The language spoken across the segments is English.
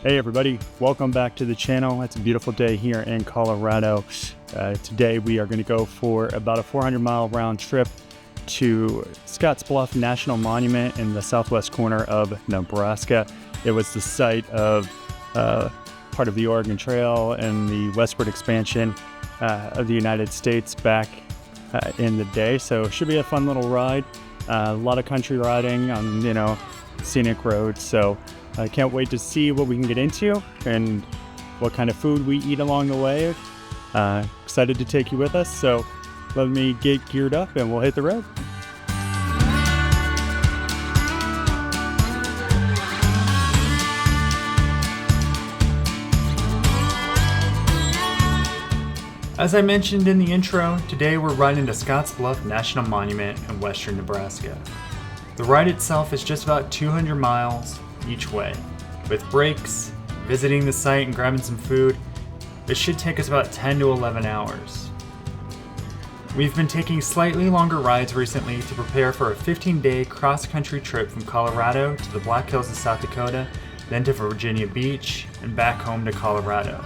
Hey everybody, welcome back to the channel. It's a beautiful day here in Colorado. Today we are going to go for about a 400-mile round trip to Scotts Bluff National Monument in the southwest corner of Nebraska. It was the site of part of the Oregon Trail and the westward expansion of the United States back in the day. So it should be a fun little ride. A lot of country riding on, scenic roads. So I can't wait to see what we can get into and what kind of food we eat along the way. Excited to take you with us. So let me get geared up and we'll hit the road. As I mentioned in the intro, today we're riding to Scotts Bluff National Monument in western Nebraska. The ride itself is just about 200 miles each way. With breaks, visiting the site and grabbing some food, it should take us about 10 to 11 hours. We've been taking slightly longer rides recently to prepare for a 15-day cross-country trip from Colorado to the Black Hills of South Dakota, then to Virginia Beach, and back home to Colorado.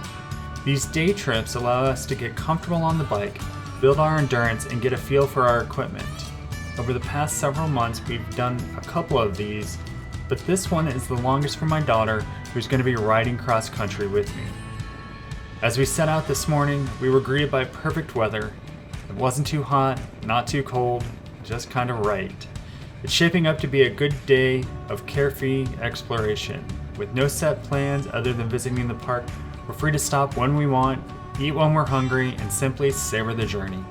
These day trips allow us to get comfortable on the bike, build our endurance, and get a feel for our equipment. Over the past several months, we've done a couple of these, but this one is the longest for my daughter, who's going to be riding cross-country with me. As we set out this morning, we were greeted by perfect weather. It wasn't too hot, not too cold, just kind of right. It's shaping up to be a good day of carefree exploration. With no set plans other than visiting the park, we're free to stop when we want, eat when we're hungry, and simply savor the journey.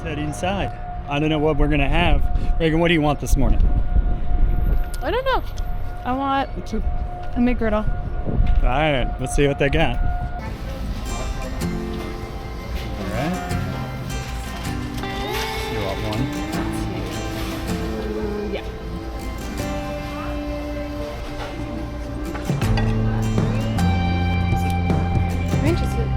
Head inside. I don't know what we're gonna have. Reagan, what do you want this morning? I don't know. I want a McGriddle. All right, let's see what they got. All right. You want one? Yeah. I'm interested.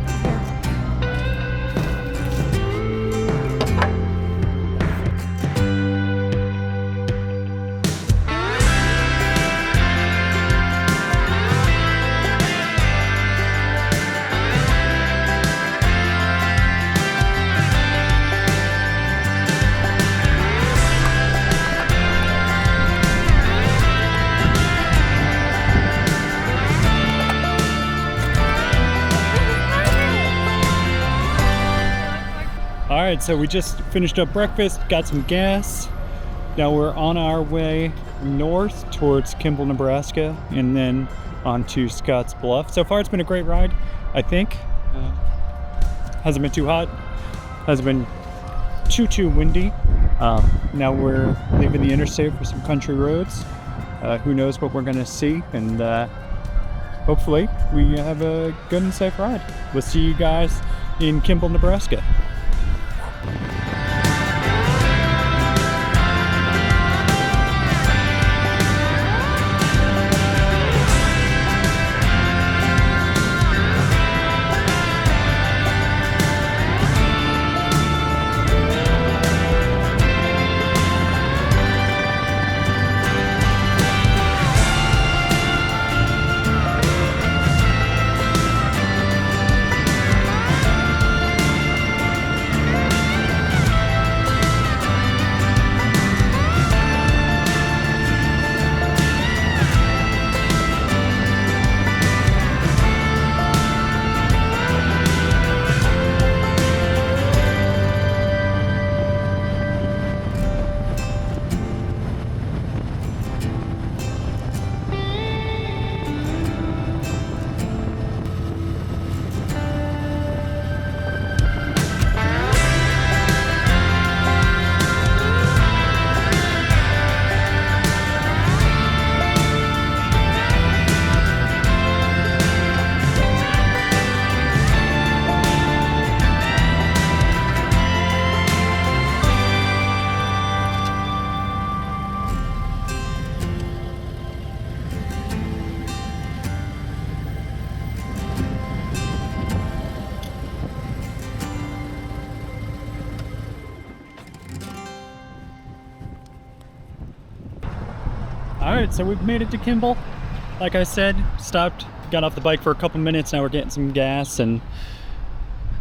All right, so we just finished up breakfast, got some gas. Now we're on our way north towards Kimball, Nebraska, and then on to Scotts Bluff. So far, it's been a great ride, I think. Hasn't been too hot, hasn't been too windy. Now we're leaving the interstate for some country roads. Who knows what we're gonna see, and hopefully we have a good and safe ride. We'll see you guys in Kimball, Nebraska. All right, so we've made it to Kimball. Like I said, stopped, got off the bike for a couple minutes. Now we're getting some gas, and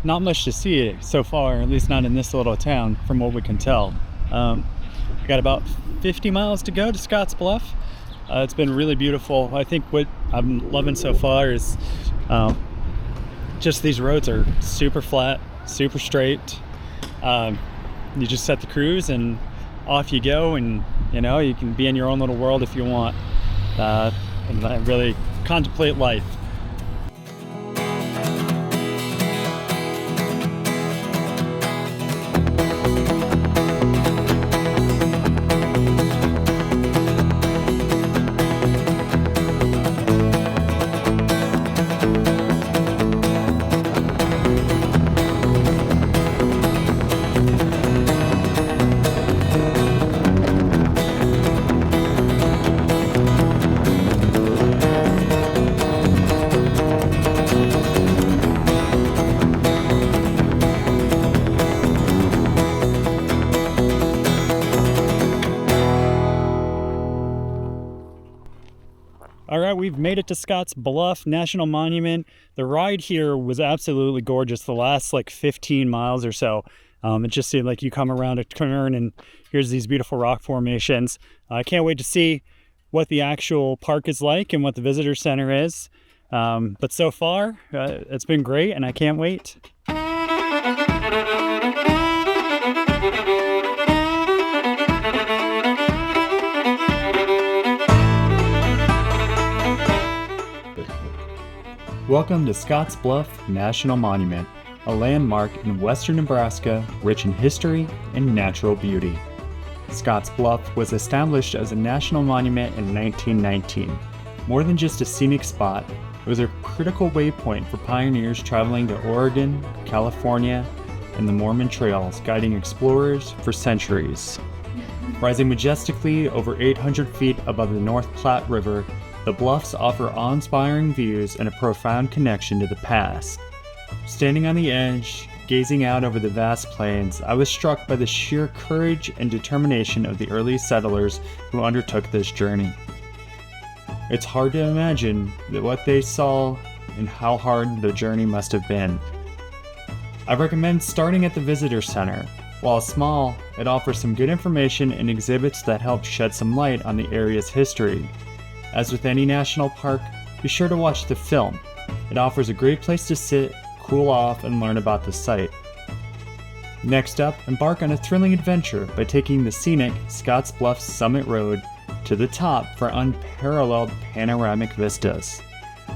not much to see so far, at least not in this little town from what we can tell. We got about 50 miles to go to Scotts Bluff. It's been really beautiful. I think what I'm loving so far is just these roads are super flat, super straight. You just set the cruise and off you go, and you know, you can be in your own little world if you want, and really contemplate life. All right, we've made it to Scotts Bluff National Monument. The ride here was absolutely gorgeous. The last like 15 miles or so, it just seemed like you come around a turn and here's these beautiful rock formations. I can't wait to see what the actual park is like and what the visitor center is. But so far, it's been great, and I can't wait. Welcome to Scotts Bluff National Monument, a landmark in western Nebraska rich in history and natural beauty. Scotts Bluff was established as a national monument in 1919. More than just a scenic spot, it was a critical waypoint for pioneers traveling to Oregon, California, and the Mormon Trails, guiding explorers for centuries. Rising majestically over 800 feet above the North Platte River, the bluffs offer awe-inspiring views and a profound connection to the past. Standing on the edge, gazing out over the vast plains, I was struck by the sheer courage and determination of the early settlers who undertook this journey. It's hard to imagine what they saw and how hard the journey must have been. I recommend starting at the Visitor Center. While small, it offers some good information and exhibits that help shed some light on the area's history. As with any national park, be sure to watch the film. It offers a great place to sit, cool off, and learn about the site. Next up, embark on a thrilling adventure by taking the scenic Scotts Bluff Summit Road to the top for unparalleled panoramic vistas.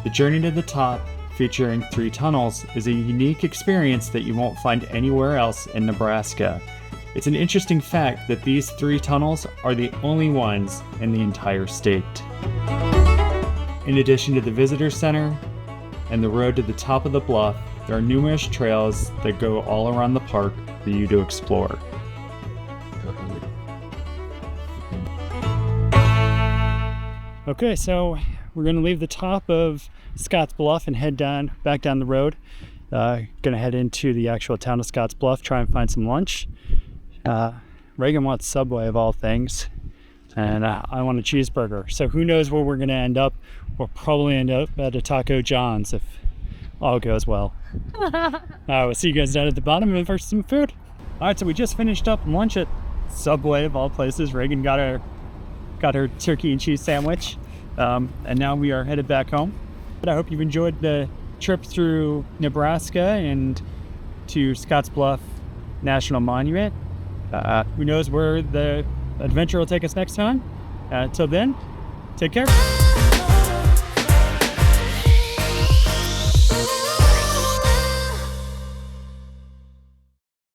The journey to the top, featuring 3 tunnels, is a unique experience that you won't find anywhere else in Nebraska. It's an interesting fact that these 3 tunnels are the only ones in the entire state. In addition to the Visitor Center and the road to the top of the bluff, there are numerous trails that go all around the park for you to explore. Okay, so we're going to leave the top of Scotts Bluff and head back down the road. Going to head into the actual town of Scotts Bluff, try and find some lunch. Reagan wants Subway of all things, and I want a cheeseburger. So who knows where we're going to end up. We'll probably end up at a Taco John's if all goes well. We'll see you guys down at the bottom for some food. All right, so we just finished up lunch at Subway of all places. Reagan got her turkey and cheese sandwich, and now we are headed back home. But I hope you've enjoyed the trip through Nebraska and to Scotts Bluff National Monument. Who knows where the adventure will take us next time. Till then, take care.